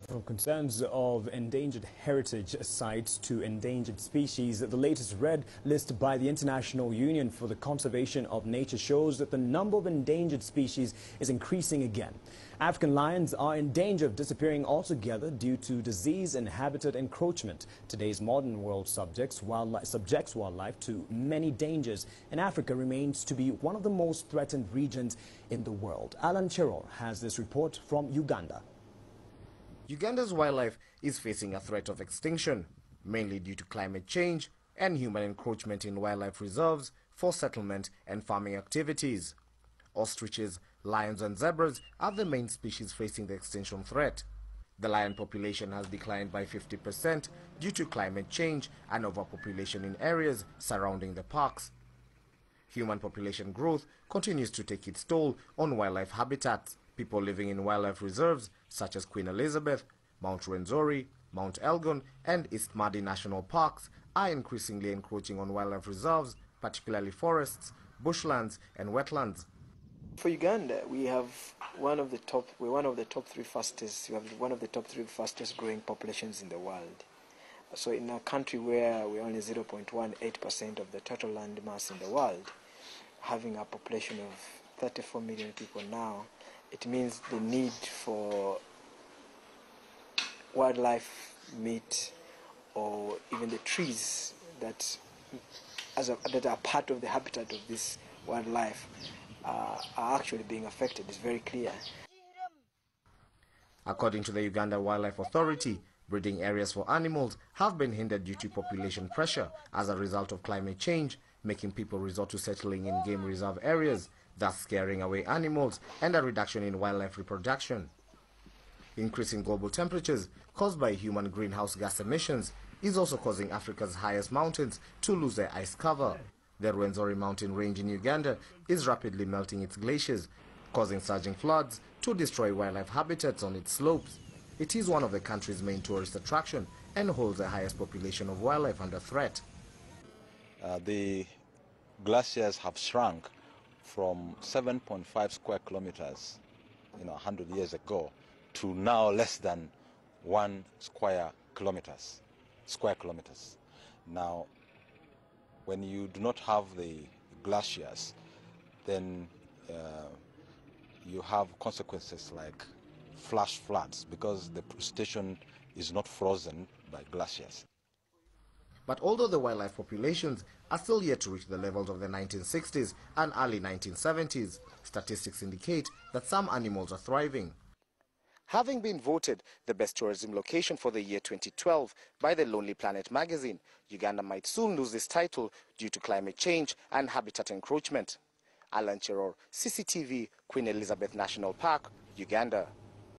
From concerns of endangered heritage sites to endangered species, the latest red list by the International Union for the Conservation of Nature shows that the number of endangered species is increasing again. African lions are in danger of disappearing altogether due to disease and habitat encroachment. Today's modern world subjects wildlife to many dangers, and Africa remains to be one of the most threatened regions in the world. Alan Cherol has this report from Uganda. Uganda's wildlife is facing a threat of extinction, mainly due to climate change and human encroachment in wildlife reserves for settlement and farming activities. Ostriches, lions and zebras are the main species facing the extinction threat. The lion population has declined by 50% due to climate change and overpopulation in areas surrounding the parks. Human population growth continues to take its toll on wildlife habitats. People living in wildlife reserves such as Queen Elizabeth, Mount Rwenzori, Mount Elgon and East Madi National Parks are increasingly encroaching on wildlife reserves, particularly forests, bushlands and wetlands. For Uganda, we have one of the top three fastest growing populations in the world. So in a country where we're only 0.18% of the total land mass in the world, having a population of 34 million people now, it means the need for wildlife meat or even the trees that are part of the habitat of this wildlife are actually being affected. It's very clear. According to the Uganda Wildlife Authority, breeding areas for animals have been hindered due to population pressure as a result of climate change, making people resort to settling in game reserve areas, thus scaring away animals, and a reduction in wildlife reproduction. Increasing global temperatures caused by human greenhouse gas emissions is also causing Africa's highest mountains to lose their ice cover. The Rwenzori mountain range in Uganda is rapidly melting its glaciers, causing surging floods to destroy wildlife habitats on its slopes. It is one of the country's main tourist attractions and holds the highest population of wildlife under threat. The glaciers have shrunk from 7.5 square kilometers, 100 years ago, to now less than 1 square kilometers. Now, when you do not have the glaciers, then you have consequences like flash floods because the precipitation is not frozen by glaciers. But although the wildlife populations are still yet to reach the levels of the 1960s and early 1970s, statistics indicate that some animals are thriving. Having been voted the best tourism location for the year 2012 by the Lonely Planet magazine, Uganda might soon lose this title due to climate change and habitat encroachment. Alan Cherol, CCTV, Queen Elizabeth National Park, Uganda.